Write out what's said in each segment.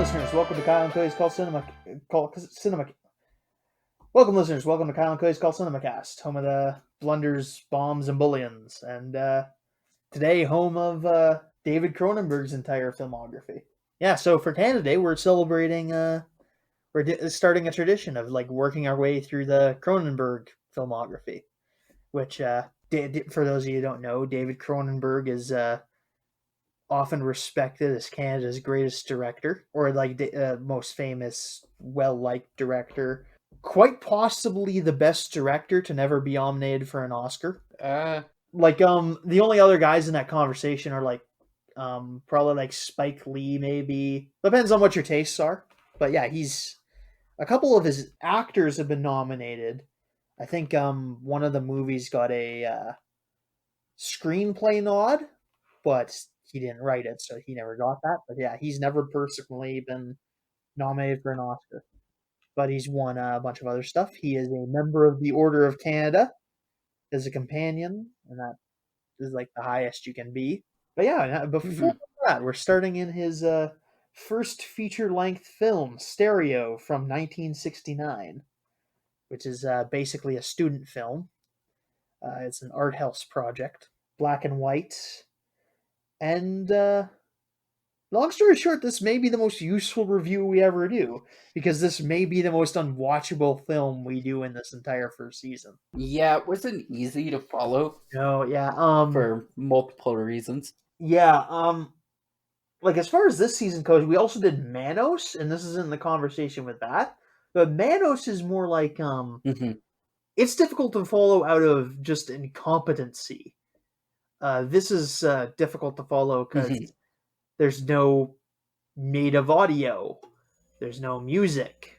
listeners, welcome to Kyle and Cody's Called Cinema. Welcome, listeners, welcome to Kyle and Cody's Called CinemaCast, home of the blunders, bombs, and bullions, and today home of David Cronenberg's entire filmography. Yeah, so for Canada Day, we're celebrating. We're starting a tradition of like working our way through the Cronenberg filmography, which, for those of you who don't know, David Cronenberg is often respected as Canada's greatest director, or like the most famous, well-liked director. Quite possibly the best director to never be nominated for an Oscar. The only other guys in that conversation are like, probably like Spike Lee, maybe. Depends on what your tastes are. But yeah, a couple of his actors have been nominated. I think one of the movies got a screenplay nod, but he didn't write it, so he never got that. But yeah, he's never personally been nominated for an Oscar. But he's won a bunch of other stuff. He is a member of the Order of Canada as a companion, and that is like the highest you can be. But yeah, before that, we're starting in his first feature-length film, Stereo, from 1969, which is basically a student film. It's an art house project, black and white. And long story short, this may be the most useful review we ever do, because this may be the most unwatchable film we do in this entire first season. Yeah, it wasn't easy to follow. No, yeah. For multiple reasons. Yeah, like as far as this season goes, we also did Manos, and this is in the conversation with that. But Manos is more like it's difficult to follow out of just incompetency. This is difficult to follow because there's no native audio, there's no music,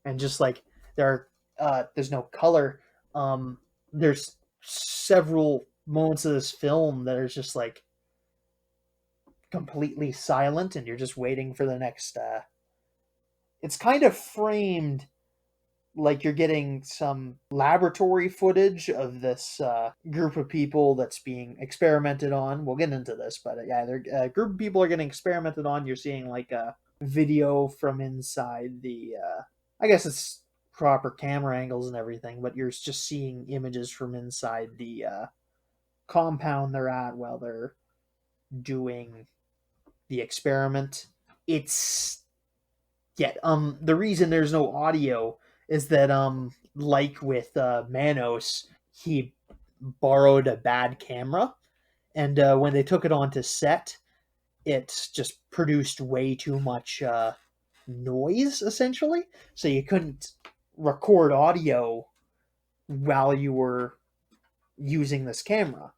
and just like there's no color. There's several moments of this film that are just like completely silent, and you're just waiting for the next. It's kind of framed like you're getting some laboratory footage of this group of people that's being experimented on. We'll get into this, but yeah, a group of people are getting experimented on. You're seeing like a video from inside the, I guess it's proper camera angles and everything, but you're just seeing images from inside the compound they're at while they're doing the experiment. It's, yeah, the reason there's no audio is that like with Manos, he borrowed a bad camera, and when they took it onto set, it just produced way too much noise, essentially. So you couldn't record audio while you were using this camera.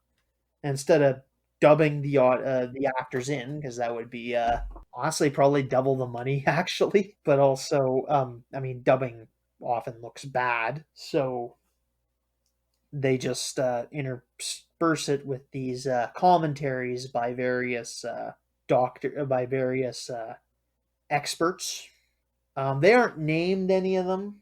And instead of dubbing the actors in, because that would be honestly probably double the money actually, but also I mean, dubbing often looks bad, so they just intersperse it with these commentaries by various experts. They aren't named, any of them.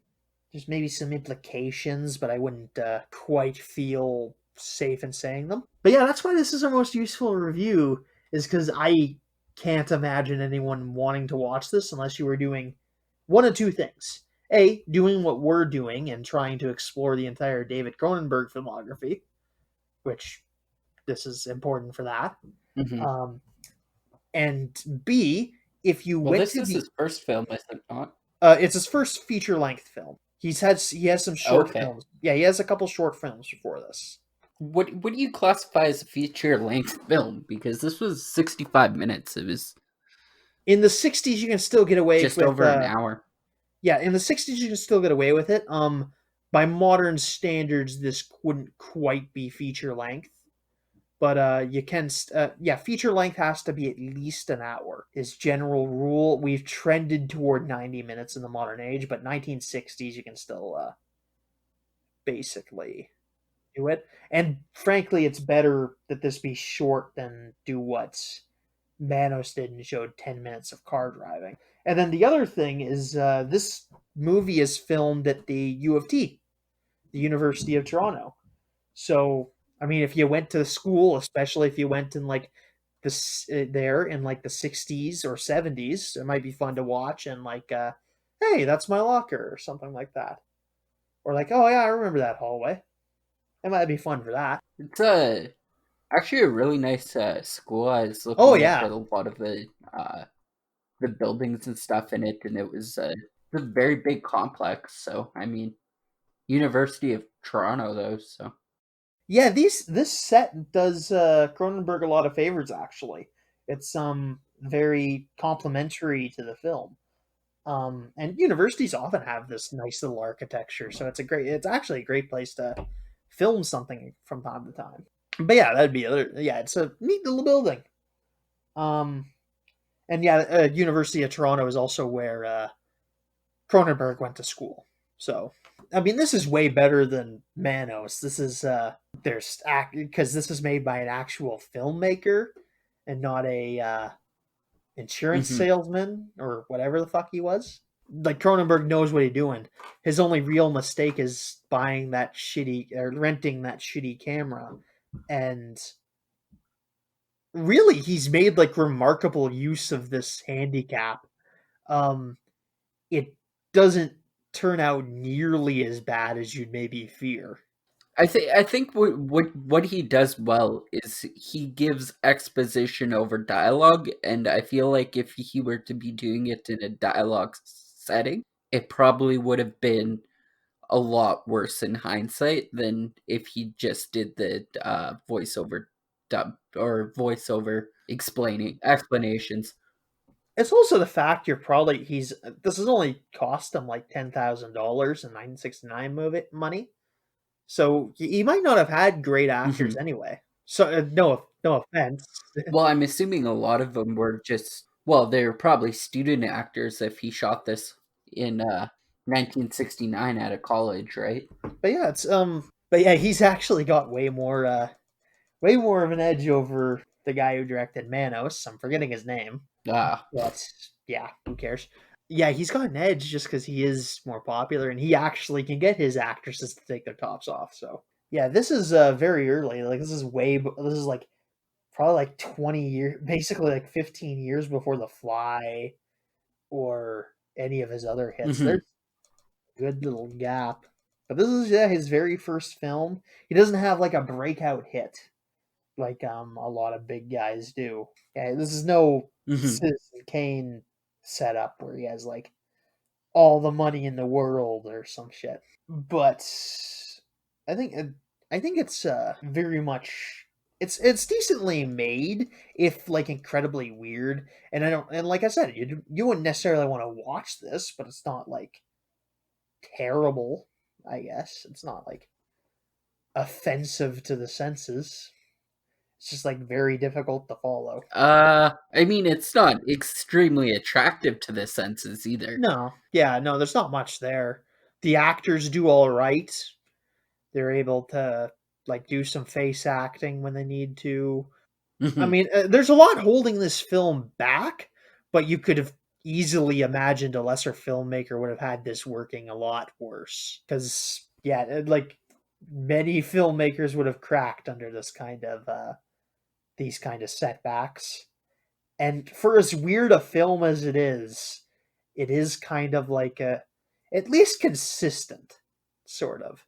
There's maybe some implications, but I wouldn't quite feel safe in saying them. But yeah, that's why this is our most useful review, is because I can't imagine anyone wanting to watch this unless you were doing one of two things. A, doing what we're doing and trying to explore the entire David Cronenberg filmography, which this is important for that. And B, if you this is his first film, is it not? It's his first feature-length film. He has some short films. Yeah, he has a couple short films before this. What do you classify as a feature-length film? Because this was 65 minutes. It was in the 60s. You can still get away just with over an hour. Yeah, in the 60s you can still get away with it. By modern standards, this wouldn't quite be feature length, but you can. Feature length has to be at least an hour. Is general rule. We've trended toward 90 minutes in the modern age, but 1960s you can still basically do it. And frankly, it's better that this be short than do what Manos did and showed 10 minutes of car driving. And then the other thing is this movie is filmed at the U of T, the University of Toronto. So, I mean, if you went to school, especially if you went in like there in like the 60s or 70s. It might be fun to watch and like, hey, that's my locker or something like that. Or like, oh yeah, I remember that hallway. It might be fun for that. It's actually a really nice school. I was Oh looking at yeah, a lot of the buildings and stuff in it, and it was a very big complex. So I mean, University of Toronto though. So yeah. This set does Cronenberg a lot of favors. Actually, it's very complimentary to the film. And universities often have this nice little architecture, so it's actually a great place to film something from time to time. But yeah, that'd be other. Yeah, it's a neat little building. Um, and yeah, University of Toronto is also where Cronenberg went to school. So, I mean, this is way better than Manos. This is there's act because this is made by an actual filmmaker and not a insurance hmm salesman or whatever the fuck he was. Like Cronenberg knows what he's doing. His only real mistake is buying that shitty or renting that shitty camera, and really he's made like remarkable use of this handicap. Um, it doesn't turn out nearly as bad as you'd maybe fear. I think what he does well is he gives exposition over dialogue, and I feel like if he were to be doing it in a dialogue setting, it probably would have been a lot worse in hindsight than if he just did the voiceover dub or voiceover explaining explanations. It's also the fact you're probably he's this has only cost him like $10,000 in 1969 movie money. So he might not have had great actors Mhm. anyway. So no offense. Well, I'm assuming a lot of them were just well, they're probably student actors if he shot this in 1969 at a college, right? But yeah, it's but yeah, he's actually got way more of an edge over the guy who directed Manos. I'm forgetting his name. Ah, But yeah, who cares? Yeah, he's got an edge just because he is more popular and he actually can get his actresses to take their tops off. So yeah, this is very early. Like this is like probably like 20 years, basically like 15 years before The Fly or any of his other hits. mhm. There's a good little gap. But this is yeah, his very first film. He doesn't have like a breakout hit like a lot of big guys do. Yeah, this is no Mhm. Citizen Kane setup where he has like all the money in the world or some shit. But I think I think it's very much it's decently made if like incredibly weird. And I don't and like I said, you wouldn't necessarily want to watch this, but it's not like terrible. I guess it's not like offensive to the senses. It's just like very difficult to follow. I mean, it's not extremely attractive to the senses either. No, yeah, no, there's not much there. The actors do all right. They're able to like do some face acting when they need to. I Mhm. mean, there's a lot holding this film back, but you could have easily imagined a lesser filmmaker would have had this working a lot worse. Because yeah, like many filmmakers would have cracked under this kind of these kind of setbacks. And for as weird a film as it is kind of like a at least consistent, sort of.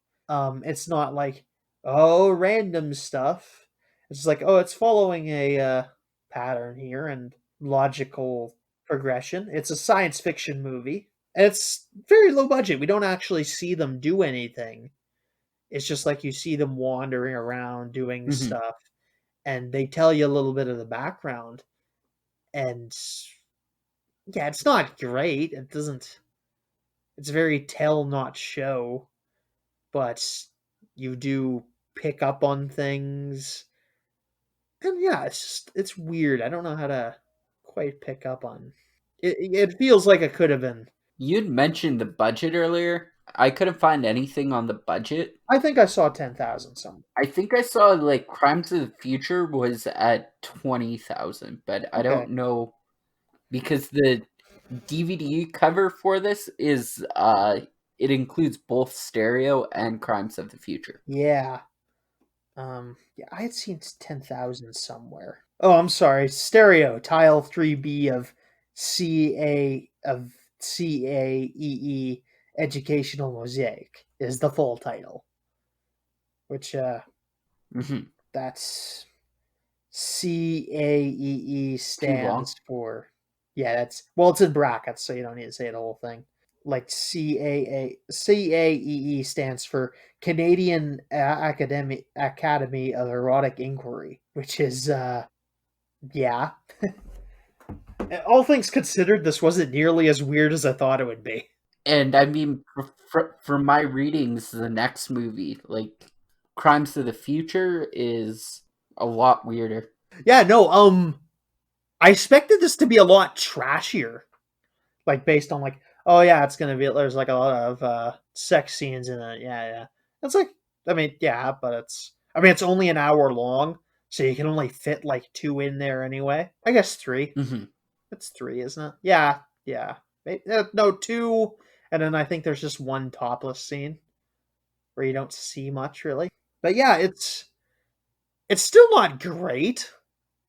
It's not like oh random stuff. It's like oh it's following a pattern here and logical progression. It's a science fiction movie. And it's very low budget. We don't actually see them do anything. It's just like you see them wandering around doing Mhm. stuff and they tell you a little bit of the background and yeah, it's not great. It doesn't. It's very tell not show, but you do pick up on things, and yeah, it's weird. I don't know how to quite pick up on. It feels like it could have been. You'd mentioned the budget earlier. I couldn't find anything on the budget. I think I saw 10,000 some. I think I saw like Crimes of the Future was at 20,000, but I Okay. don't know because the DVD cover for this is it includes both stereo and Crimes of the Future. Yeah. Yeah, I had seen 10,000 somewhere. Oh, I'm sorry. Stereo Tile 3B of CAEE Educational Mosaic is the full title, which Hmm. that's CAEE Too long. stands for. Yeah, that's well, it's in brackets, so you don't need to say the whole thing. Like CAEE stands for Canadian Academy of Erotic Inquiry, which is yeah. All things considered, this wasn't nearly as weird as I thought it would be. And I mean, for my readings, the next movie, like Crimes of the Future, is a lot weirder. Yeah, no, I expected this to be a lot trashier, like based on like, oh yeah, it's gonna be there's like a lot of sex scenes in it. Yeah, yeah. It's like, I mean, yeah, but it's only an hour long, so you can only fit like two in there anyway. I guess three. Hmm. It's three, isn't it? Yeah, yeah. No, two, and then I think there's just one topless scene where you don't see much really. But yeah, it's still not great.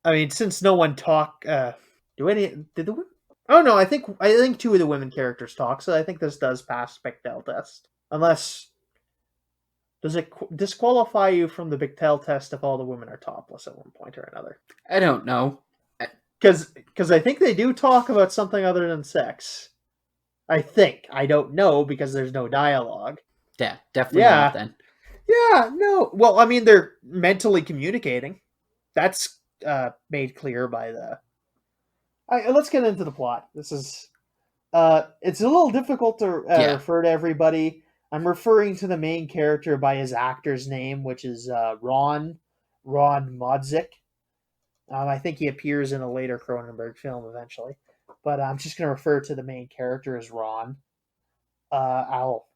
I mean, since no one talk, do any did the oh no, I think two of the women characters talk, so I think this does pass Bechdel test. Unless does it disqualify you from the Bechdel test if all the women are topless at one point or another? I don't know. Because I think they do talk about something other than sex. I think I don't know because there's no dialogue. Yeah, definitely not Yeah, then. yeah, no. Well, I mean they're mentally communicating. That's made clear by the. Let's get into the plot. This is it's a little difficult to Yeah. refer to everybody. I'm referring to the main character by his actor's name, which is Ron Modzik. I think he appears in a later Cronenberg film eventually, but I'm just going to refer to the main character as Ron. I'll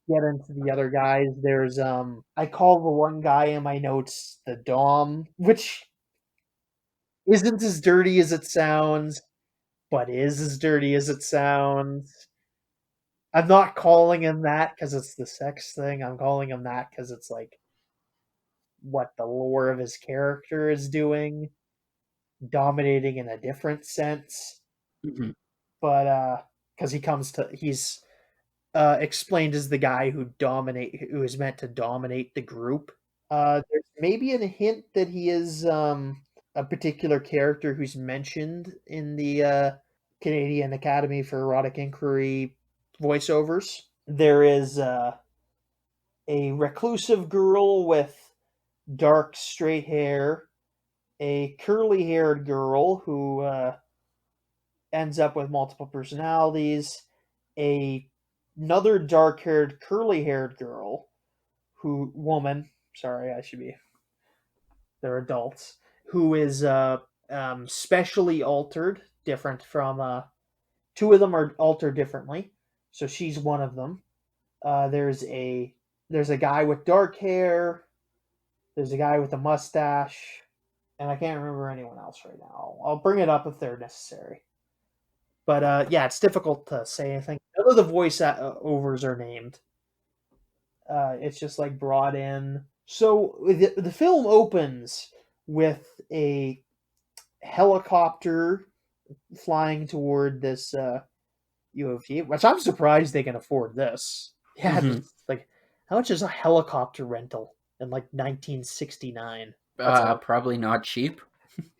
get into the other guys. There's I call the one guy in my notes the Dom, which isn't as dirty as it sounds, but is as dirty as it sounds. I'm not calling him that because it's the sex thing. I'm calling him that because it's like what the lore of his character is doing, dominating in a different sense. Hmm. But because he's explained as the guy who is meant to dominate the group. There's maybe a hint that he is a particular character who's mentioned in the Canadian Academy for Erotic Inquiry voiceovers. There is a reclusive girl with dark straight hair, a curly haired girl who ends up with multiple personalities, another dark haired, curly haired girl woman. Sorry, I should be. They're adults who is specially altered, different from two of them are altered differently. So she's one of them. Uh, there's a there's a guy with dark hair. There's a guy with a mustache, and I can't remember anyone else right now. I'll bring it up if they're necessary. But yeah, it's difficult to say anything. None of the voice overs are named. It's just like brought in. So the film opens with a helicopter flying toward this U of T, which I'm surprised they can afford this. Yeah, Hmm. like how much is a helicopter rental in like 1969? That's a Probably not cheap.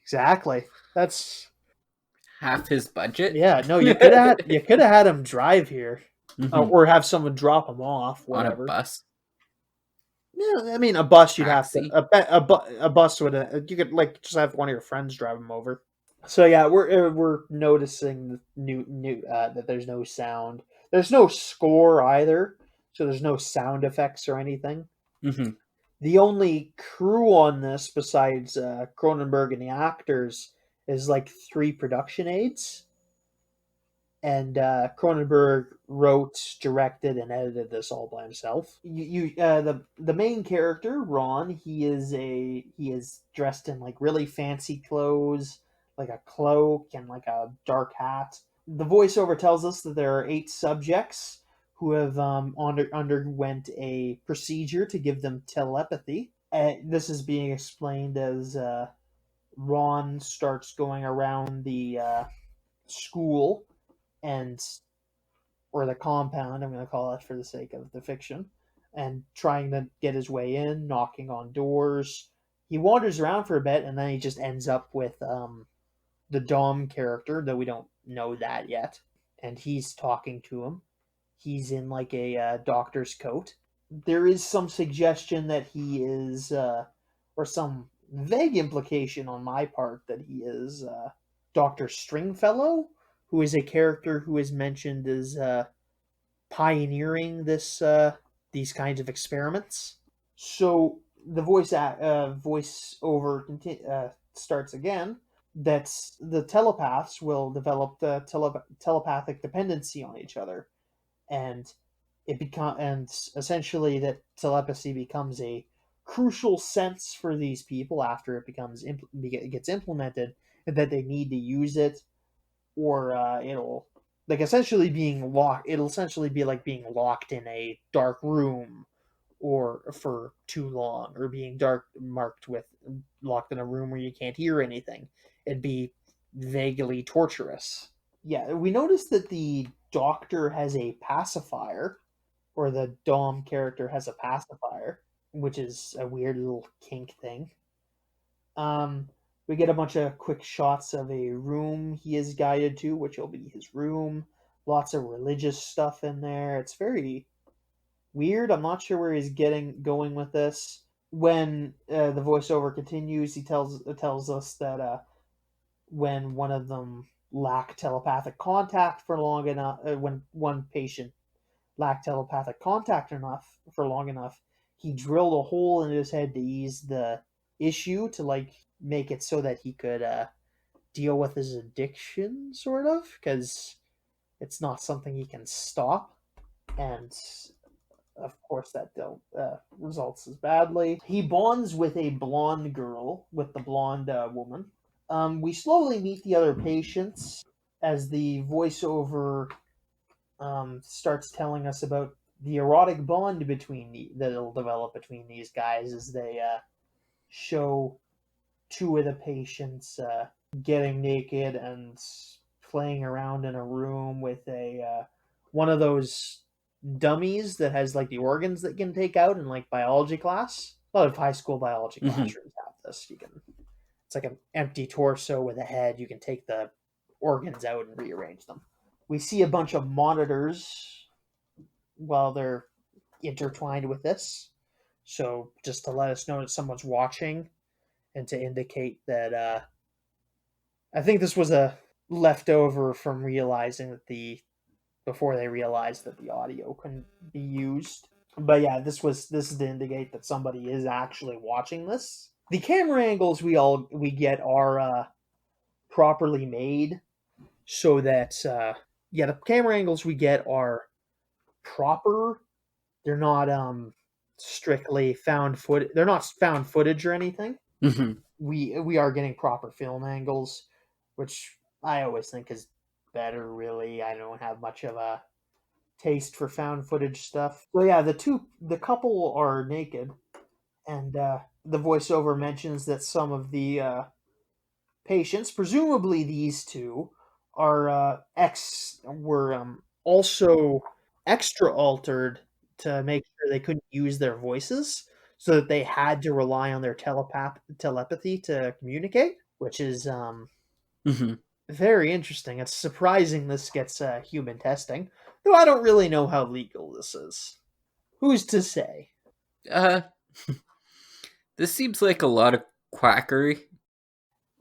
exactly. That's Half his budget. yeah. No, you could have had him drive here, Hmm. or have someone drop him off. On a Whatever. bus. Yeah, I mean a bus. You'd have to Taxi. a bus would you could like just have one of your friends drive him over. So yeah, we're noticing the new that there's no sound. There's no score either, so there's no sound effects or anything. Hmm. The only crew on this, besides Cronenberg and the actors, is like three production aides. And Cronenberg wrote, directed, and edited this all by himself. The main character Ron, he is dressed in like really fancy clothes, like a cloak and like a dark hat. The voiceover tells us that there are 8 subjects who have underwent a procedure to give them telepathy. This is being explained as Ron starts going around the school and or the compound, I'm going to call it for the sake of the fiction, and trying to get his way in, knocking on doors. He wanders around for a bit, and then he just ends up with the Dom character, though we don't know that yet. And he's talking to him. He's in like a doctor's coat. There is some suggestion that he is, or some vague implication on my part that he is Dr. Stringfellow, who is a character who is mentioned as pioneering these kinds of experiments. So the voiceover starts again. That the telepaths will develop the telepathic dependency on each other, and essentially that telepathy becomes a crucial sense for these people after it gets implemented, and that they need to use it, or it'll like essentially being locked. It'll essentially be like being locked in a dark room, or for too long, or being locked in a room where you can't hear anything. It'd be vaguely torturous. Yeah, we noticed that the doctor has a pacifier, or the Dom character has a pacifier, which is a weird little kink thing. Um, we get a bunch of quick shots of a room he is guided to, which will be his room. Lots of religious stuff in there. It's very weird. I'm not sure where he's going with this. When the voiceover continues, he tells us that when one of them lacked telepathic contact for long enough, when one patient lacked telepathic contact enough for long enough, he drilled a hole in his head to ease the issue, to like make it so that he could deal with his addiction, sort of, because it's not something he can stop. And of course, that don't results as badly. He bonds with a blonde girl, with the blonde woman. We slowly meet the other patients as the voiceover starts telling us about the erotic bond that'll develop between these guys, as they show two of the patients getting naked and playing around in a room with a one of those dummies that has like the organs that you can take out in like biology class. A lot of high school biology classrooms have this. It's like an empty torso with a head. You can take the organs out and rearrange them. We see a bunch of monitors while they're intertwined with this. So just to let us know that someone's watching, and to indicate that I think this was a leftover from realizing that before they realized that the audio couldn't be used. But yeah, this is to indicate that somebody is actually watching this. The camera angles we get are properly made, so that the camera angles we get are proper. They're not strictly found footage. They're not found footage or anything. Mm-hmm. We are getting proper film angles, which I always think is better. Really, I don't have much of a taste for found footage stuff. So yeah, the couple are naked, and the voiceover mentions that some of the patients, presumably these two, were also extra altered to make sure they couldn't use their voices, so that they had to rely on their telepathy to communicate, which is Mm-hmm. very interesting. It's surprising this gets human testing, though I don't really know how legal this is. Who's to say? Uh, this seems like a lot of quackery.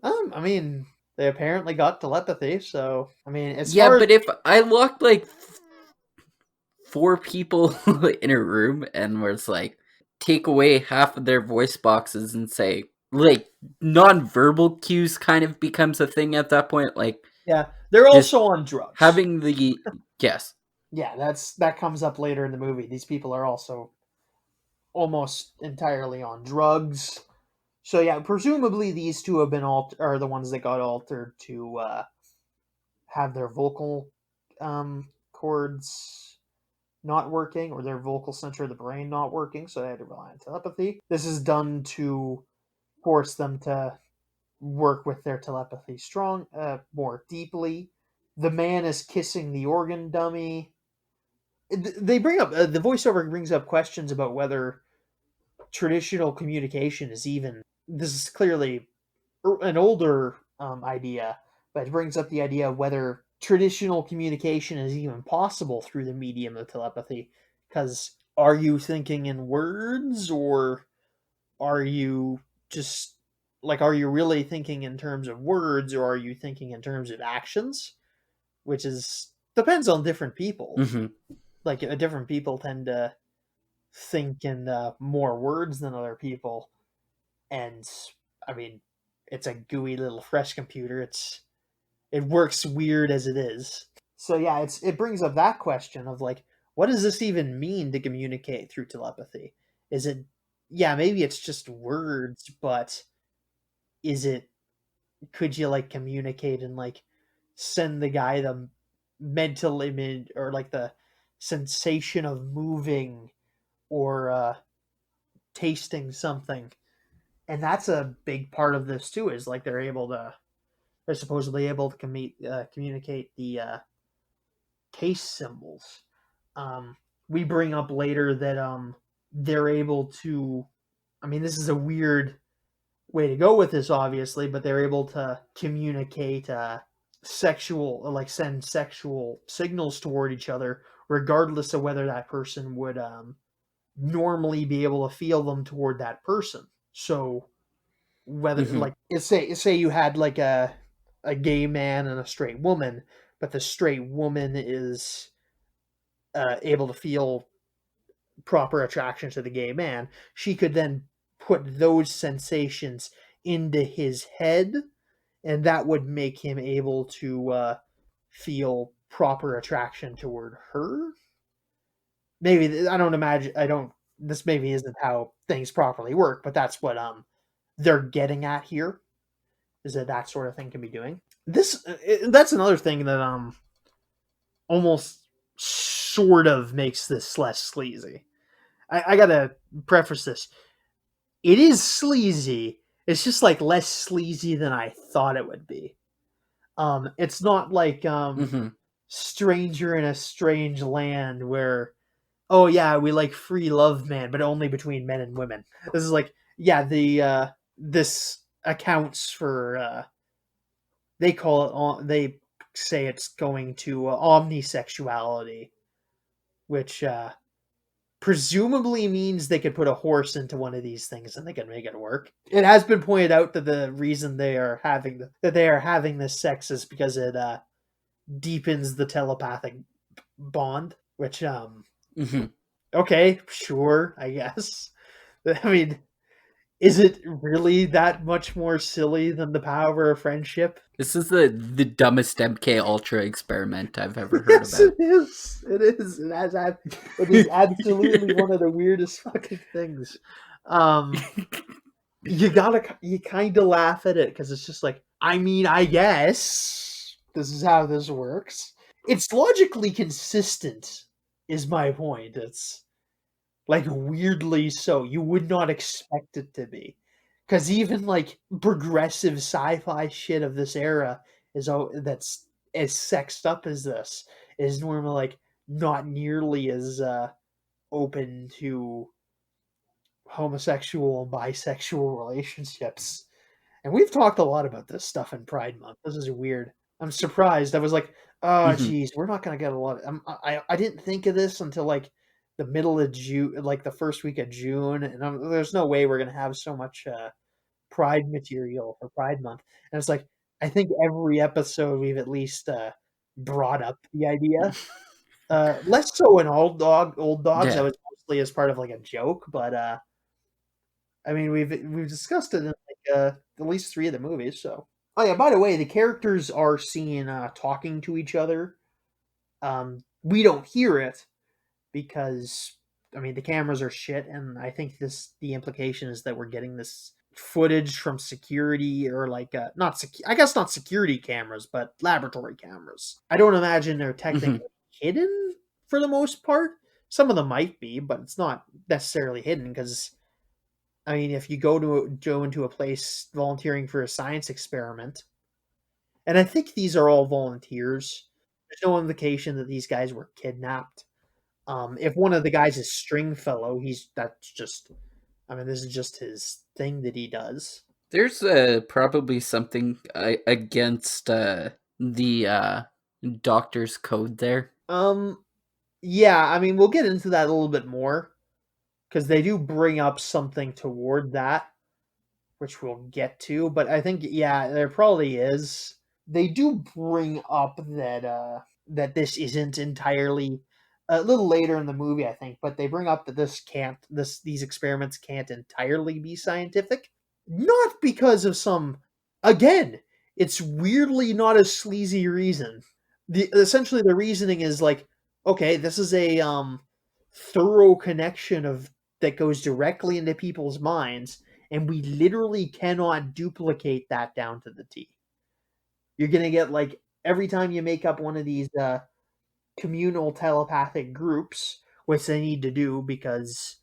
I mean, they apparently got telepathy, so I mean, as Yeah, far as but if I locked like four people in a room and was like, take away half of their voice boxes and say, like, non-verbal cues kind of becomes a thing at that point. Like, yeah, they're just also on drugs. having the yes, Yeah, that comes up later in the movie. These people are also almost entirely on drugs. So yeah, presumably these two are the ones that got altered to have their vocal cords not working, or their vocal center of the brain not working, so they had to rely on telepathy. This is done to force them to work with their telepathy more deeply. The man is kissing the organ dummy. They bring up the voiceover brings up questions about whether traditional communication is even. This is clearly an older idea, but it brings up the idea of whether traditional communication is even possible through the medium of telepathy. Because are you thinking in words, or are you just are you really thinking in terms of words, or are you thinking in terms of actions? Which is depends on different people. Mm-hmm. Different people tend to think in more words than other people, and I mean, it's a gooey little fresh computer. It works weird as it is. So yeah, it brings up that question of what does this even mean to communicate through telepathy? Is it yeah, maybe it's just words, but is it could you communicate and send the guy the mental image or the sensation of moving or tasting something? And that's a big part of this too, is they're supposedly able to communicate the case symbols. Um, we bring up later that they're able to. I mean, this is a weird way to go with this, obviously, but they're able to communicate send sexual signals toward each other, regardless of whether that person would normally be able to feel them toward that person. So whether Mm-hmm. say you had a gay man and a straight woman, but the straight woman is able to feel proper attraction to the gay man, she could then put those sensations into his head, and that would make him able to feel proper attraction toward her. Maybe I don't imagine. I don't. This maybe isn't how things properly work, but that's what they're getting at here. Is that sort of thing can be doing this? That's another thing that almost sort of makes this less sleazy. I gotta preface this. It is sleazy. It's just less sleazy than I thought it would be. It's not like Mm-hmm. Stranger in a Strange Land where oh yeah, we like free love, man, but only between men and women. This is yeah, this accounts for they call it they say it's going to omnisexuality, which presumably means they could put a horse into one of these things and they can make it work. It has been pointed out that the reason they are having this sex is because it deepens the telepathic bond, which Mm-hmm. okay, sure, I guess. I mean, is it really that much more silly than the power of friendship? This is the dumbest MK Ultra experiment I've ever heard Yes, it about. is. It is. It is absolutely one of the weirdest fucking things. Um, you kind of laugh at it because it's just I mean, I guess this is how this works. It's logically consistent, is my point. It's weirdly so. You would not expect it to be. Because even progressive sci-fi shit of this era that's as sexed up as this is normally not nearly as open to homosexual and bisexual relationships. And we've talked a lot about this stuff in Pride Month. This is weird. I'm surprised. I was oh, Mm-hmm. geez, we're not gonna get a lot. I didn't think of this until the middle of June, the first week of June, and there's no way we're gonna have so much Pride material for Pride Month. And it's I think every episode we've at least brought up the idea. Less so in old dogs. That Yeah. was mostly as part of a joke, but I mean we've discussed it in at least three of the movies. So oh yeah, by the way, the characters are seen talking to each other. We don't hear it because I mean the cameras are shit, and I think the implication is that we're getting this footage from security or not I guess not security cameras, but laboratory cameras. I don't imagine they're Mm-hmm. technically hidden for the most part. Some of them might be, but it's not necessarily hidden because I mean, if you go into a place volunteering for a science experiment, and I think these are all volunteers. There's no indication that these guys were kidnapped. If one of the guys is Stringfellow, that's just. I mean, this is just his thing that he does. There's probably something against the doctor's code there. Yeah, I mean, we'll get into that a little bit more because they do bring up something toward that, which we'll get to. But I think, yeah, there probably is. They do bring up that this isn't entirely a little later in the movie, I think, but they bring up that these experiments can't entirely be scientific, not because of some, again, it's weirdly not a sleazy reason. Essentially the reasoning is like, okay, this is a thorough connection of that goes directly into people's minds, and we literally cannot duplicate that down to the T. You're gonna get like every time you make up one of these communal telepathic groups, which they need to do because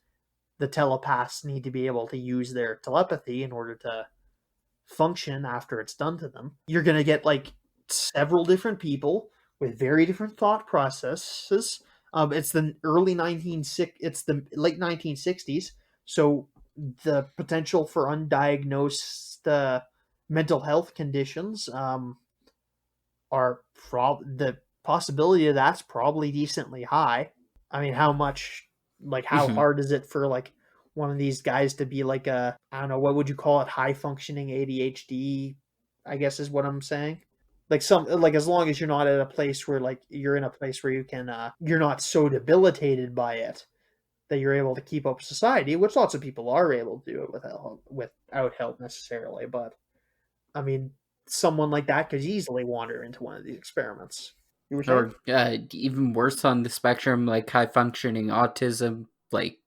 the telepaths need to be able to use their telepathy in order to function after it's done to them. You're gonna get like several different people with very different thought processes. It's the late 1960s, so the potential for undiagnosed mental health conditions the possibility of that's probably decently high. I mean, how Mhm. hard is it for like one of these guys to be like I don't know, what would you call it, high functioning ADHD, I guess is what I'm saying. Like as long as you're not at a place where like you're in a place where you can you're not so debilitated by it that you're able to keep up with society, which lots of people are able to do it without help necessarily, but I mean, someone like that could easily wander into one of these experiments. You were saying? Or even worse on the spectrum, like high functioning autism. Like,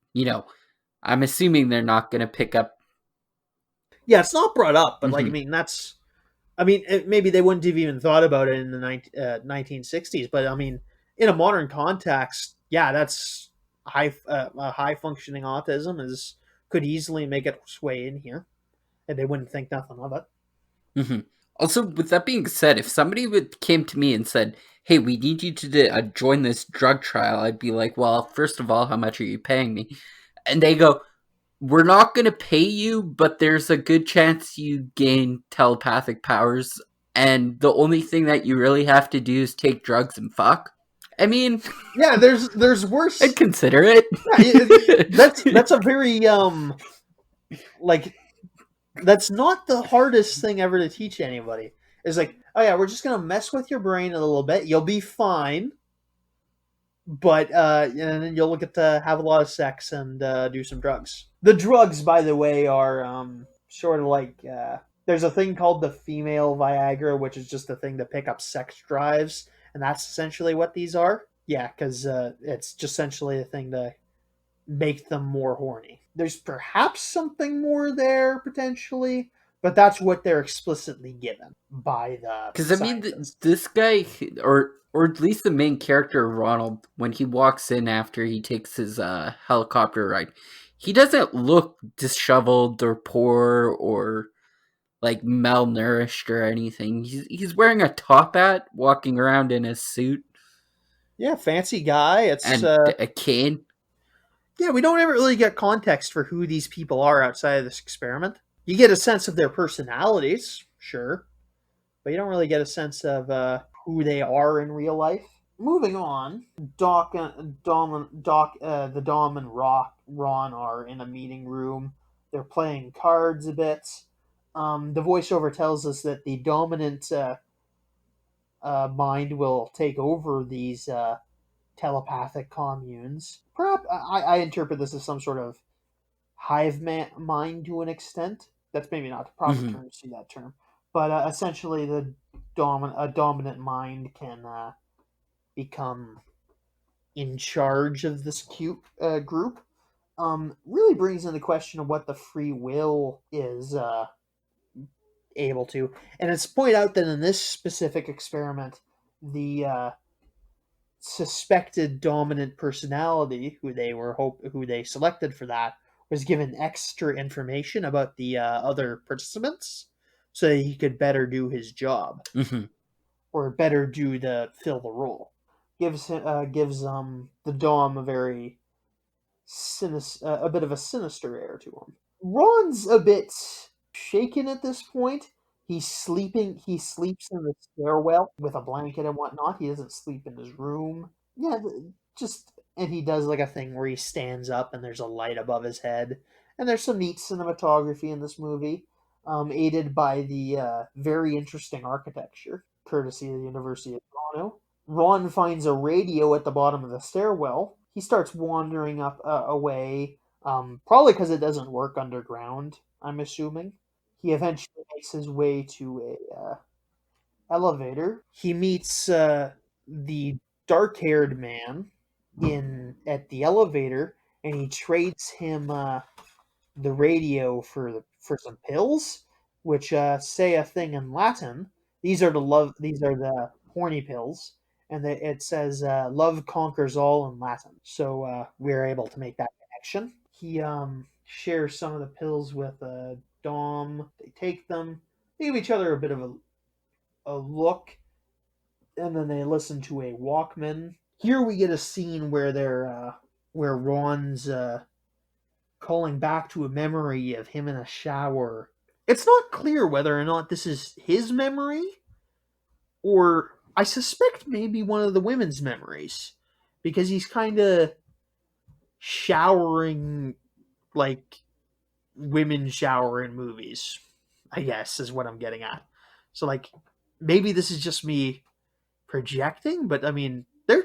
I'm assuming they're not going to pick up. Yeah, it's not brought up, but like, I Mhm. mean, maybe they wouldn't have even thought about it in the 1960s, but I mean, in a modern context, yeah, that's high functioning autism is could easily make its way in here, and they wouldn't think nothing of it. Mhm. Also, with that being said, if somebody came to me and said, "Hey, we need you to join this drug trial," I'd be like, "Well, first of all, how much are you paying me?" And they go, "We're not going to pay you, but there's a good chance you gain telepathic powers, and the only thing that you really have to do is take drugs and fuck." I mean, Yeah, there's worse. I'd consider Yeah, it. that's a very like that's not the hardest thing ever to teach anybody. It's like, oh yeah, we're just gonna mess with your brain a little bit. You'll be fine, but and then you'll get to have a lot of sex and do some drugs. The drugs, by the way, are sort of like there's a thing called the female Viagra, which is just a thing to pick up sex drives, and that's essentially what these are. Yeah, because it's just essentially a thing to make them more horny. There's perhaps something more there potentially, but that's what they're explicitly given by the Because I mean, scientists. this guy, or at least the main character Ronald, when he walks in after he takes his helicopter ride, he doesn't look disheveled or poor or like malnourished or anything. He's wearing a top hat, walking around in his suit Yeah, fancy guy. It's and a cane. yeah, we don't ever really get context for who these people are outside of this experiment. You get a sense of their personalities, sure, but you don't really get a sense of who they are in real life. Moving on, the Dom and Ron are in a meeting room. They're playing cards a bit. The voiceover tells us that the dominant mind will take over these telepathic communes. Perhaps I interpret this as some sort of mind to an extent. That's maybe not the proper Hmm. term to see that term, but essentially, a dominant mind can become in charge of this group. Really brings into question of what the free will is able to, and it's pointed out that in this specific experiment, the suspected dominant personality who they selected for that was given extra information about the other participants so that he could better do his job Mhm. or better fill the role. Gives the Dom a very a bit of a sinister air to him. Ron's a bit shaken at this point. He's sleeping. He sleeps in the stairwell with a blanket and whatnot. He doesn't sleep in his room. Yeah, just and he does like a thing where he stands up and there's a light above his head. And there's some neat cinematography in this movie, aided by the very interesting architecture, courtesy of the University of Toronto. Ron finds a radio at the bottom of the stairwell. He starts wandering up away, probably because it doesn't work underground, I'm assuming. He eventually makes his way to a elevator. He meets the dark-haired man in at the elevator, and he trades him the radio for some pills, which say a thing in Latin. These are the horny pills, and it says love conquers all in Latin. So we're able to make that connection. He shares some of the pills with Dom. They take them. They give each other a bit of a look, and then they listen to a Walkman. Here we get a scene where where Ron's calling back to a memory of him in a shower. It's not clear whether or not this is his memory or I suspect maybe one of the women's memories because he's kind of showering like women shower in movies, I guess is what I'm getting at. So like maybe this is just me projecting, but I mean, they're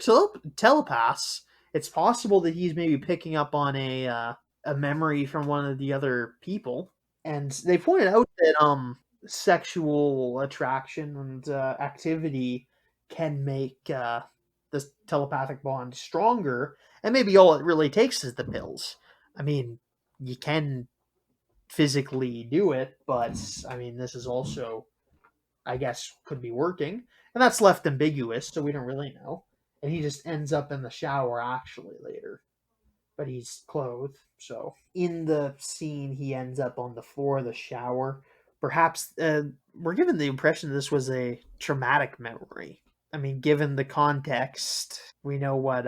telepaths. It's possible that he's maybe picking up on a memory from one of the other people. And they pointed out that sexual attraction and activity can make this telepathic bond stronger, and maybe all it really takes is the pills. I mean, you can physically do it, but I mean, this is also I guess could be working, and that's left ambiguous, so we don't really know. And he just ends up in the shower actually later, but he's clothed. So in the scene, he ends up on the floor of the shower. Perhaps we're given the impression this was a traumatic memory. I mean, given the context, we know what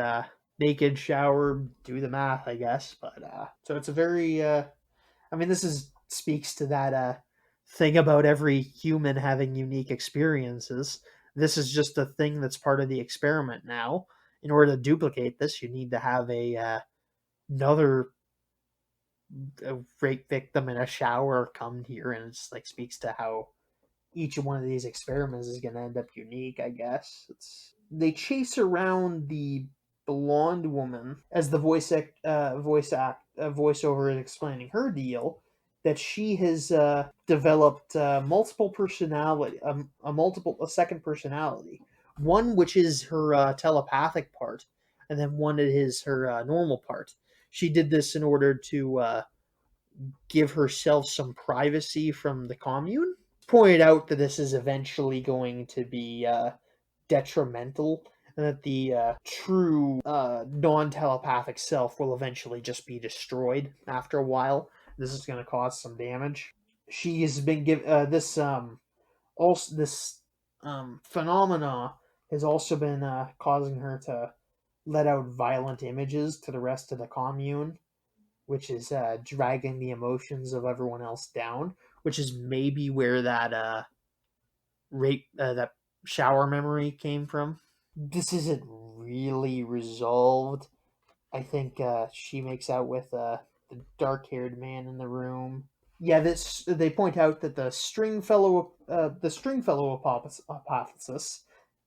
naked shower. Do the math, I guess. But so it's a very I mean, this is speaks to that thing about every human having unique experiences. This is just a thing that's part of the experiment now. In order to duplicate this, you need to have another rape victim in a shower come here, and it's like speaks to how each one of these experiments is going to end up unique. I guess they chase around the blonde woman as the voiceover is explaining her deal that she has developed multiple personality a second personality, one which is her telepathic part and then one that is her normal part. She did this in order to give herself some privacy from the commune. Pointed out that this is eventually going to be detrimental, and that the true non telepathic self will eventually just be destroyed after a while. This is going to cause some damage. She has been given this phenomena has also been causing her to let out violent images to the rest of the commune, which is dragging the emotions of everyone else down, which is maybe where that shower memory came from. This isn't really resolved. I think she makes out with the dark-haired man in the room. Yeah, this they point out that the Stringfellow hypothesis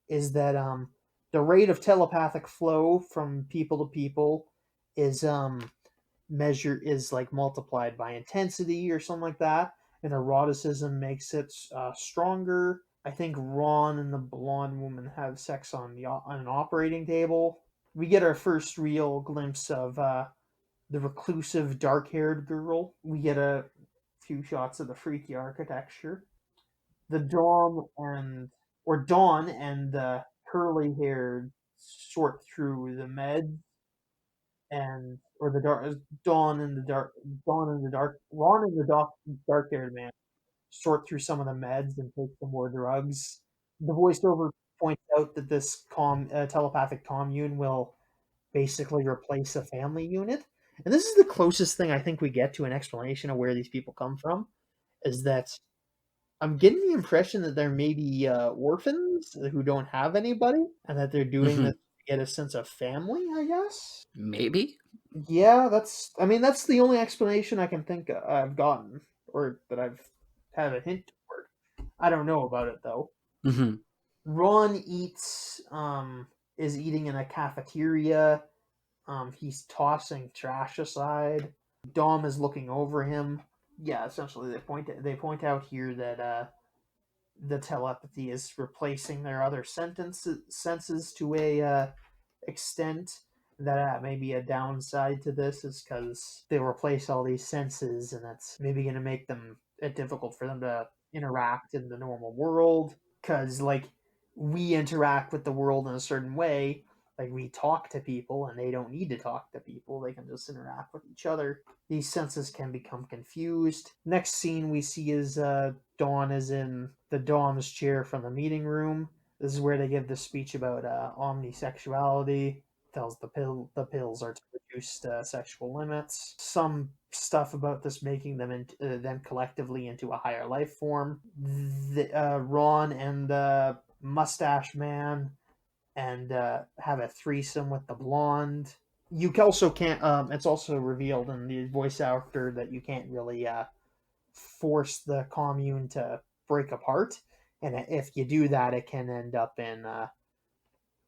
is that the rate of telepathic flow from people to people is like multiplied by intensity or something like that, and eroticism makes it stronger. I think Ron and the blonde woman have sex on an operating table. We get our first real glimpse of the reclusive, dark-haired girl. We get a few shots of the freaky architecture. The Dawn and the curly-haired sort through the med, or the dark Dawn in the dark, Ron and the dark haired man sort through some of the meds and take some more drugs. The voiceover points out that this telepathic commune will basically replace a family unit. And this is the closest thing I think we get to an explanation of where these people come from. Is that I'm getting the impression that they're maybe orphans who don't have anybody, and that they're doing this Mhm. to get a sense of family, I guess. Maybe. Yeah, I mean, that's the only explanation I can think I've gotten, or that I've had a hint toward. I don't know about it though. Mhm. Ron is eating in a cafeteria. He's tossing trash aside. Dom is looking over him. Yeah, essentially they point out here that the telepathy is replacing their other senses to a extent. That may be a downside to this, is because they replace all these senses, and that's maybe going to make it difficult for them to interact in the normal world. Because like we interact with the world in a certain way, like we talk to people, and they don't need to talk to people; they can just interact with each other. These senses can become confused. Next scene we see is Dawn is in the Dom's chair from the meeting room. This is where they give the speech about omnisexuality. Tells the pills are to reduce sexual limits. Some stuff about this making them collectively into a higher life form. Ron and the mustache man and have a threesome with the blonde. You also can't. It's also revealed in the voice actor that you can't really force the commune to break apart, and if you do that, it can end up in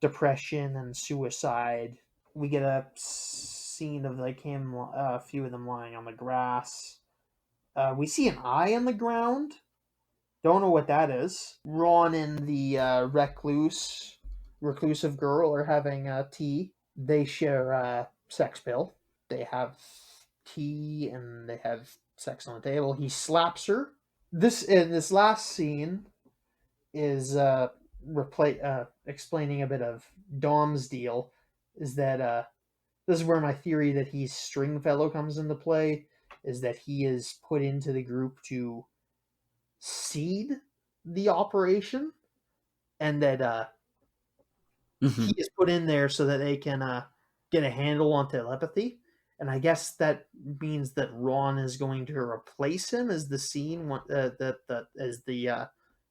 depression and suicide. We get a scene of like him, a few of them lying on the grass. We see an eye on the ground. Don't know what that is. Ron and the reclusive girl are having tea. They share a sex pill. They have tea and they have sex on the table. He slaps her. This last scene is explaining a bit of Dom's deal. Is that this is where my theory that he's Stringfellow comes into play. Is that he is put into the group to seed the operation, and that he Mhm. is put in there so that they can get a handle on telepathy. And I guess that means that Ron is going to replace him as the as the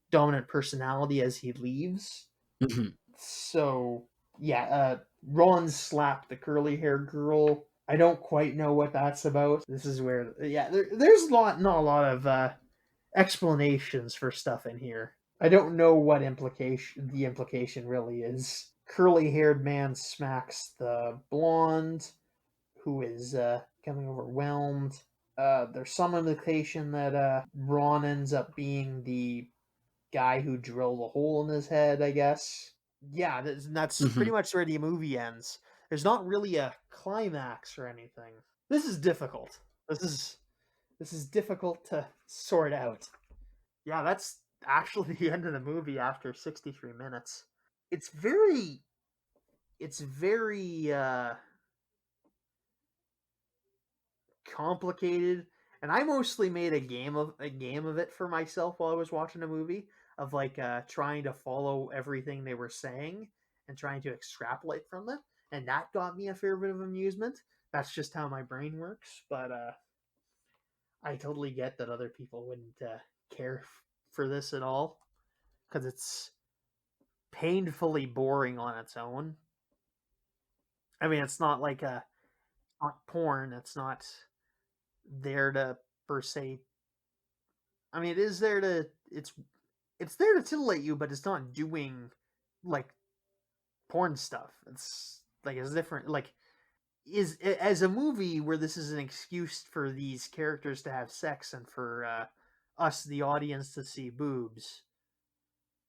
dominant personality as he leaves. Mhm. So yeah, Ron slapped the curly haired girl. I don't quite know what that's about. This is where there's not a lot of explanations for stuff in here. I don't know what the implication really is. Curly haired man smacks the blonde, who is becoming overwhelmed. There's some indication that Ron ends up being the guy who drilled a hole in his head, I guess. Yeah, that's pretty Mhm. much where the movie ends. There's not really a climax or anything. This is difficult. This is this is difficult to sort out. Yeah, that's actually the end of the movie after 63 minutes. It's very it's very complicated, and I mostly made a game of it for myself while I was watching a movie, of like trying to follow everything they were saying and trying to extrapolate from them, and that got me a fair bit of amusement. That's just how my brain works, but I totally get that other people wouldn't care for this at all, because it's painfully boring on its own. I mean, it's not like a not porn. It's not there to per se. I mean, it is there to. It's there to titillate you, but it's not doing like porn stuff. It's like it's different. Like is as a movie where this is an excuse for these characters to have sex and for us, the audience, to see boobs.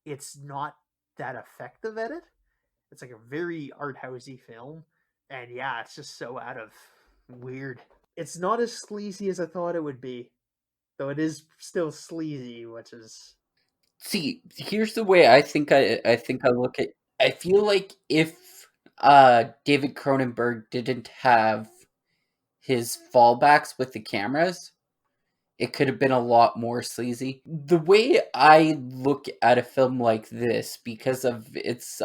It's not that effective at it. It's like a very art housey film, and yeah, it's just so out of weird. It's not as sleazy as I thought it would be, though it is still sleazy, which is See, here's the way I think I look at. I feel like if David Cronenberg didn't have his fallbacks with the cameras, it could have been a lot more sleazy. The way I look at a film like this, because of its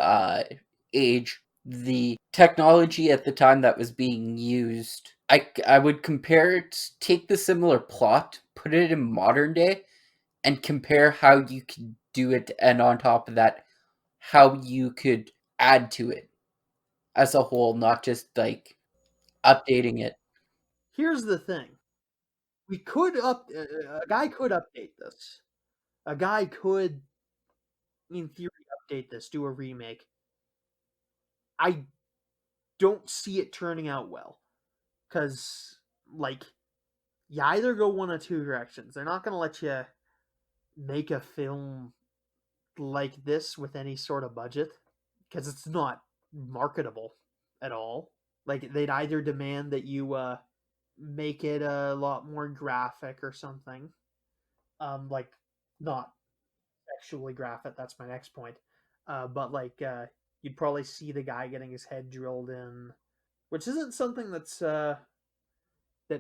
age, the technology at the time that was being used, I would compare it, take the similar plot, put it in modern day, and compare how you could do it, and on top of that, how you could add to it as a whole, not just like updating it. Here's the thing. We could a guy could update this. A guy could, in theory, update this, do a remake. I don't see it turning out well. Because, like, you either go one of two directions. They're not going to let you make a film like this with any sort of budget. Because it's not marketable at all. Like, they'd either demand that you make it a lot more graphic or something. Like, not sexually graphic, that's my next point. But like you'd probably see the guy getting his head drilled in, which isn't something that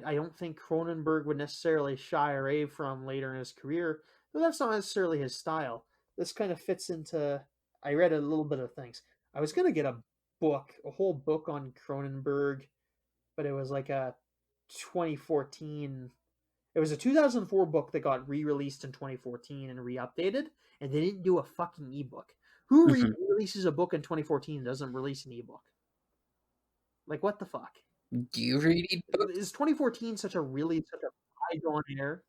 I don't think Cronenberg would necessarily shy away from later in his career. But that's not necessarily his style. This kind of fits into. I read a little bit of things. I was gonna get a whole book on Cronenberg, but it was like a 2014. It was a 2004 book that got re-released in 2014 and re-updated, and they didn't do a fucking ebook. Who releases a book in 2014 and doesn't release an ebook? Like, what the fuck? Do you read ebooks? Is 2014 such a bygone era?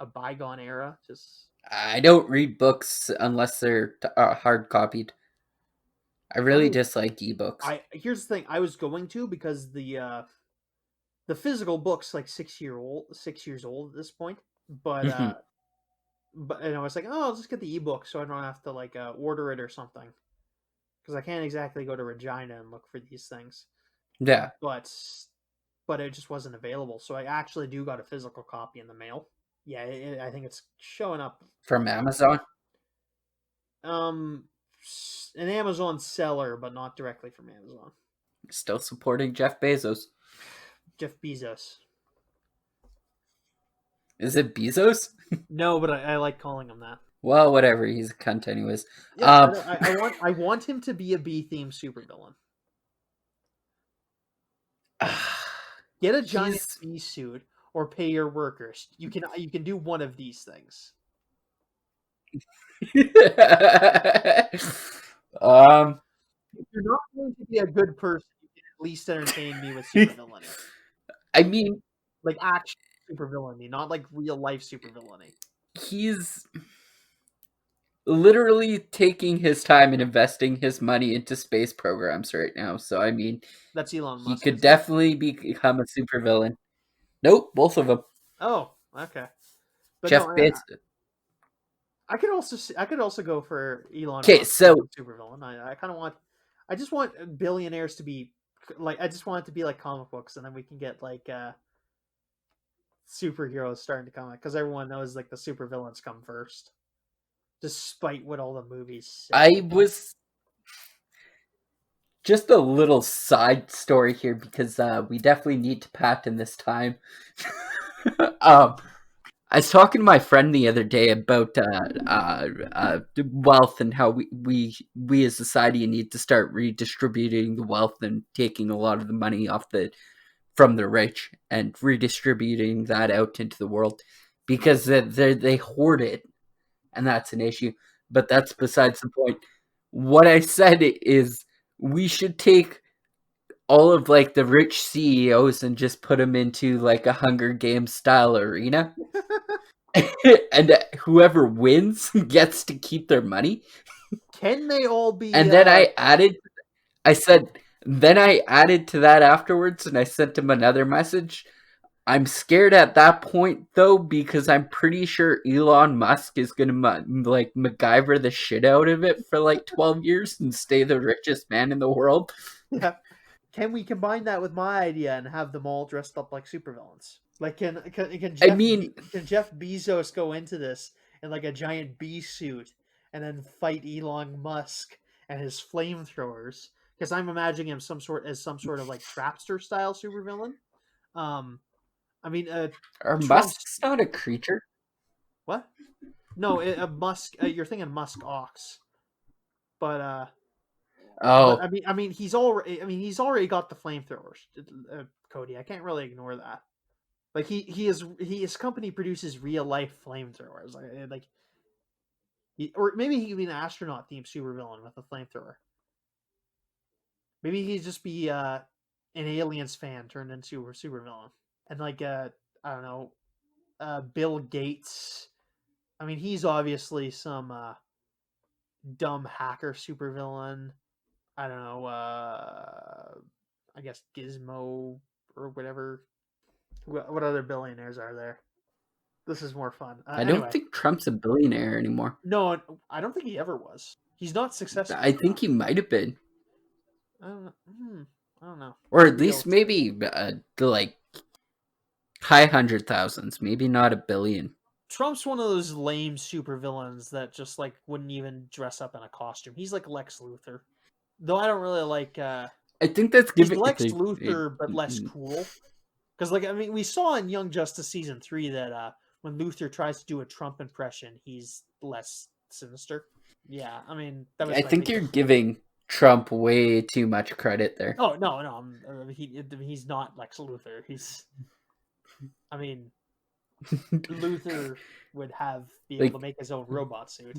A bygone era? Just I don't read books unless they're hard copied. I really dislike ebooks. Here's the thing. I was going to, because the physical book's like 6 years old at this point. But and I was like, oh, I'll just get the ebook so I don't have to like order it or something, because I can't exactly go to Regina and look for these things. Yeah. But it just wasn't available, so I actually do got a physical copy in the mail. Yeah, I think it's showing up From Amazon? an Amazon seller, but not directly from Amazon. Still supporting Jeff Bezos. Jeff Bezos. Is it Bezos? No, but I like calling him that. Well, whatever. He's a cunt anyways. Yeah, I want him to be a B-themed supervillain. Get a giant bee suit or pay your workers. You can do one of these things. If you're not going to be a good person, you can at least entertain me with supervillainy. I mean, like action supervillainy, not like real life supervillainy. He's literally taking his time and investing his money into space programs right now. So I mean, that's Elon Musk. He could definitely become a supervillain. Nope, both of them. Oh, okay. But Jeff Bezos. I could also go for Elon. Okay, Musk so supervillain. I just want billionaires to be like. I just want it to be like comic books, and then we can get like superheroes starting to come out, because everyone knows like the supervillains come first, despite what all the movies say. I was just a little side story here, because we definitely need to patent this time. I was talking to my friend the other day about wealth and how we as society need to start redistributing the wealth and taking a lot of the money from the rich and redistributing that out into the world, because they hoard it, and that's an issue. But that's besides the point. What I said is we should take all of like the rich CEOs and just put them into like a Hunger Games style arena. And whoever wins gets to keep their money. Can they all be? And then I said to that afterwards, and I sent him another message. I'm scared at that point though, because I'm pretty sure Elon Musk is gonna like MacGyver the shit out of it for like 12 years and stay the richest man in the world. Yeah. Can we combine that with my idea and have them all dressed up like supervillains? Like, can Jeff Bezos go into this in like a giant bee suit and then fight Elon Musk and his flamethrowers? because I'm imagining him some sort of like trapster style supervillain. I mean, Are Trump's musks not a creature? what? No, a Musk. You're thinking Musk Ox, but Oh, I mean, he's already got the flamethrowers, Cody. I can't really ignore that. Like his company produces real life flamethrowers. Or maybe he could be an astronaut themed supervillain with a flamethrower. Maybe he'd just be an Aliens fan turned into a supervillain. And like I don't know, Bill Gates. I mean, he's obviously some dumb hacker supervillain. I don't know. I guess Gizmo or whatever. What other billionaires are there? This is more fun. I don't Anyway, think Trump's a billionaire anymore. no, I don't think he ever was. He's not successful I think enough. he might have been, I don't know. I don't know. or at Real least maybe like high hundred thousands, maybe not a billion. Trump's one of those lame supervillains that just like wouldn't even dress up in a costume. He's like Lex Luthor. Though I don't really like I think that's he's giving. Lex Luthor but less cool. Because like I mean we saw in Young Justice season 3 that when Luthor tries to do a Trump impression, he's less sinister. Yeah, I mean that was I my think you're biggest. giving Trump way too much credit there. Oh no, he's not Lex Luthor. I mean Luthor would be able Like, to make his own robot suit.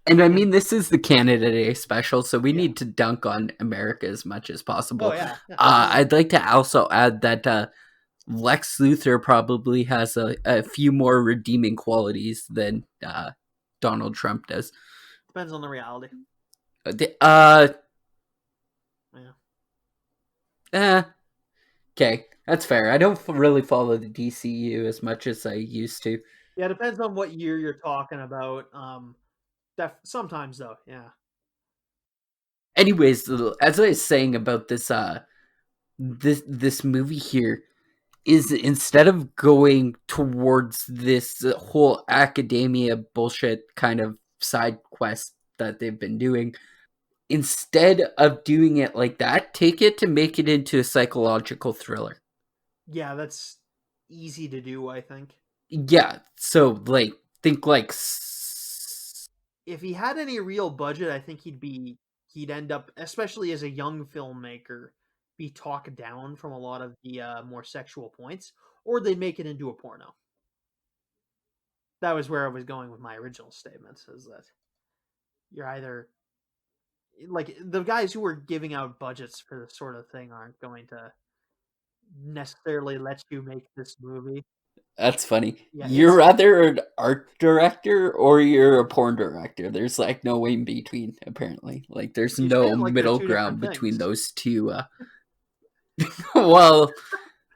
and I mean, this is the Canada Day special, so we Yeah. need to dunk on America as much as possible. Oh yeah. I'd like to also add that Lex Luthor probably has a few more redeeming qualities than Donald Trump does. Depends on the reality. Yeah. Okay, that's fair. I don't really follow the DCU as much as I used to. Yeah, depends on what year you're talking about. Sometimes though, yeah. Anyways, as I was saying about this movie here, is instead of going towards this whole academia bullshit kind of side quest that they've been doing, instead of doing it like that, take it to make it into a psychological thriller. Yeah, that's easy to do, I think. Yeah, so like think like If he had any real budget, I think he'd end up, especially as a young filmmaker, be talked down from a lot of the more sexual points, or they'd make it into a porno. That was where I was going with my original statement, is that you're either like the guys who are giving out budgets for this sort of thing aren't going to necessarily let you make this movie. That's funny. Yeah, You're either an art director or you're a porn director. There's like no way in between, apparently. Like there's you say no it like they're middle two different ground between things. those two. Well,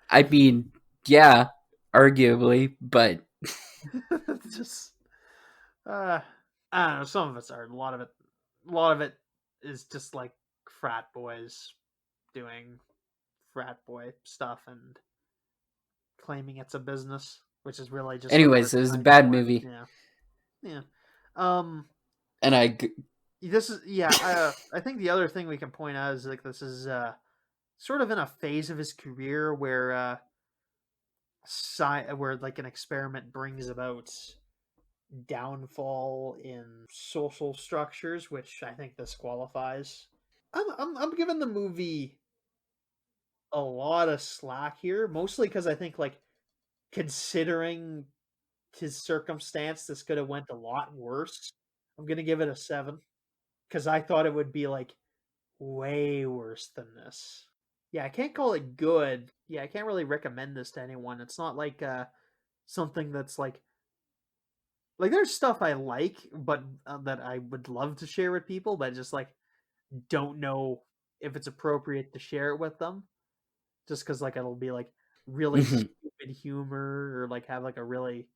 I mean, yeah, arguably, but Just I don't know, some of us are, a lot of it is just like frat boys doing frat boy stuff and claiming it's a business, which is really just a anyways, it was a merchandise bad for it. movie. Yeah. Um And this is I think the other thing we can point out is like this is sort of in a phase of his career where where like an experiment brings about downfall in social structures, which I think this qualifies. I'm giving the movie a lot of slack here, mostly because I think like considering his circumstance, this could have went a lot worse. I'm gonna give it a 7 because I thought it would be like way worse than this. Yeah, I can't call it good. Yeah, I can't really recommend this to anyone. It's not like something that's like there's stuff I like, but that I would love to share with people, but just like don't know if it's appropriate to share it with them. Just because like it'll be like really stupid humor or like have like a really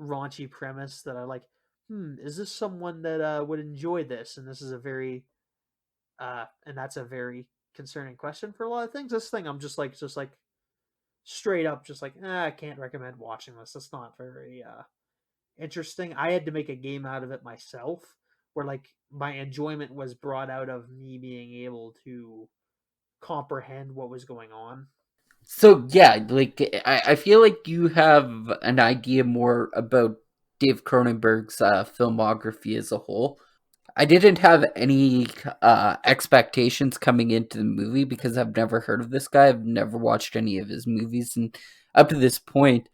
raunchy premise that I like. Is this someone that would enjoy this? And this is a very and that's a very concerning question for a lot of things. This thing I'm just like straight up just like I can't recommend watching this. It's not very interesting. I had to make a game out of it myself, where like my enjoyment was brought out of me being able to comprehend what was going on. So yeah, like I feel like you have an idea more about Dave Cronenberg's filmography as a whole. I didn't have any expectations coming into the movie because I've never heard of this guy. I've never watched any of his movies, and up to this point,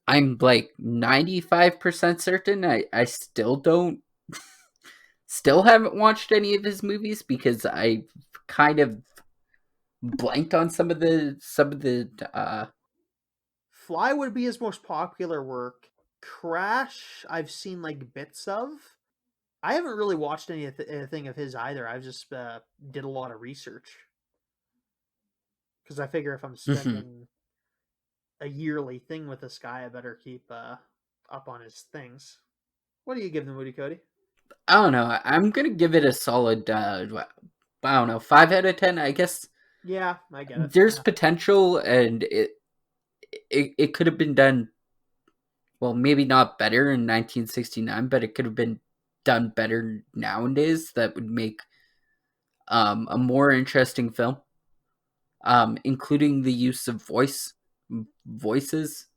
I'm like 95% certain I still haven't watched any of his movies because I kind of blanked on some of the. Fly would be his most popular work. Crash, I've seen like bits of. I haven't really watched anything of his either. I've just did a lot of research because I figure if I'm spending a yearly thing with this guy, I better keep up on his things. What do you give the movie, Cody? I don't know. I'm gonna give it a solid. I don't know, 5 out of 10. I guess Yeah, I get it. there's Yeah. potential, and it could have been done. Well, maybe not better in 1969, but it could have been done better nowadays. That would make a more interesting film, including the use of voices,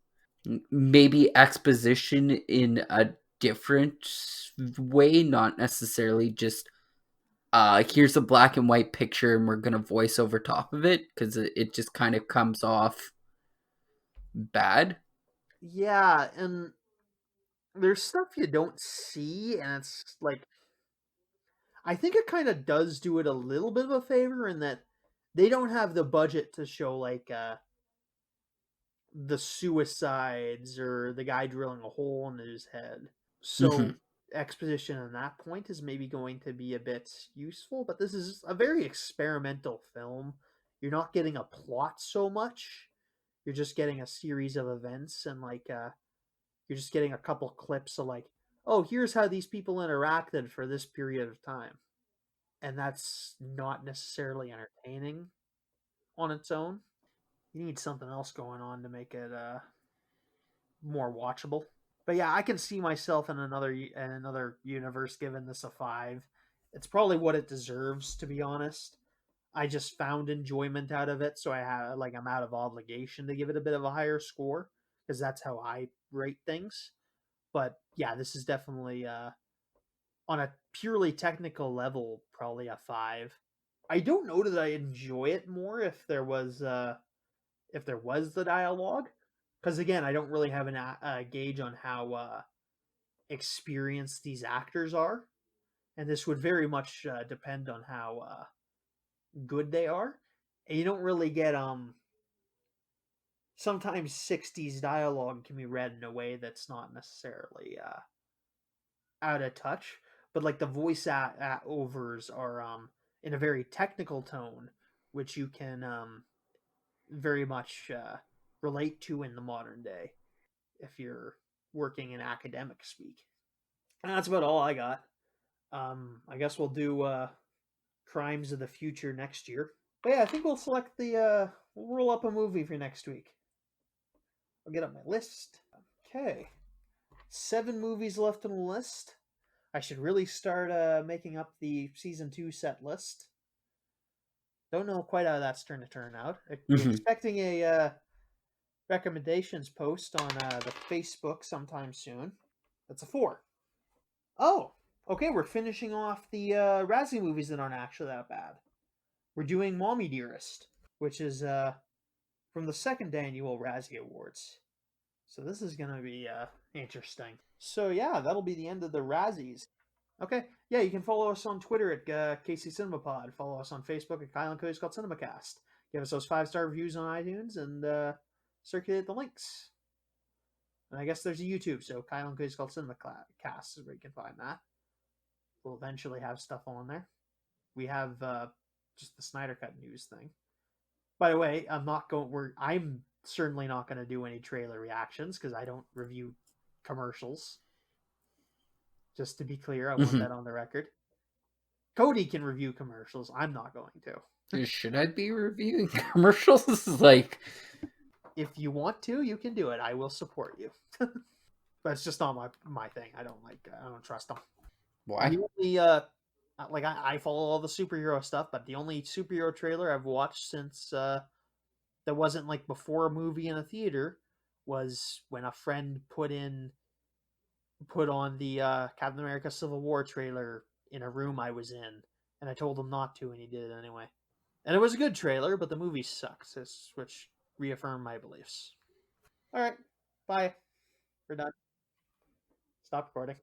maybe exposition in a different way, not necessarily just here's a black and white picture and we're gonna voice over top of it, because it just kind of comes off bad. Yeah, and there's stuff you don't see, and it's like I think it kind of does do it a little bit of a favor in that they don't have the budget to show like the suicides or the guy drilling a hole in his head. So Hmm. exposition on that point is maybe going to be a bit useful, but this is a very experimental film. You're not getting a plot so much. You're just getting a series of events and like you're just getting a couple clips of like, oh, here's how these people interacted for this period of time. And that's not necessarily entertaining on its own. You need something else going on to make it more watchable. But yeah, I can see myself in another universe giving this a 5. It's probably what it deserves, to be honest. I just found enjoyment out of it, so I have like I'm out of obligation to give it a bit of a higher score because that's how I rate things. But yeah, this is definitely on a purely technical level probably a 5. I don't know that I enjoy it more if there was the dialogue, because again, I don't really have a gauge on how experienced these actors are, and this would very much depend on how good they are. And you don't really get sometimes 60s dialogue can be read in a way that's not necessarily out of touch, but like the voice overs are in a very technical tone, which you can very much relate to in the modern day if you're working in academic speak. And that's about all I got. I guess we'll do Crimes of the Future next year. But yeah, I think we'll select we'll roll up a movie for next week. I'll get up my list. Okay. 7 movies left on the list. I should really start making up the season 2 set list. Don't know quite how that's going to turn out. Be Hmm. expecting a recommendations post on the Facebook sometime soon. That's a 4. Oh, okay. We're finishing off the Razzie movies that aren't actually that bad. We're doing Mommy Dearest, which is from the second annual Razzie Awards. So this is gonna be interesting. So yeah, that'll be the end of the Razzies. Okay, yeah, you can follow us on Twitter at KC Cinema Pod. Follow us on Facebook at Kyle and Cody's called CinemaCast. Give us those 5-star reviews on iTunes and circulate the links. And I guess there's a YouTube, so Kyle and Cody's called CinemaCast is where you can find that. We'll eventually have stuff on there. We have just the Snyder Cut news thing. By the way, I'm certainly not going to do any trailer reactions because I don't review commercials. Just to be clear, I want Hmm. that on the record. Cody can review commercials. I'm not going to. Should I be reviewing commercials? Like, If you want to, you can do it. I will support you. But it's just not my thing. I don't trust them. Why? The only like I follow all the superhero stuff, but the only superhero trailer I've watched since that wasn't like before a movie in a theater was when a friend put on the Captain America Civil War trailer in a room I was in, and I told him not to, and he did it anyway. And it was a good trailer, but the movie sucks, which reaffirmed my beliefs. All right, bye. We're done. Stop recording.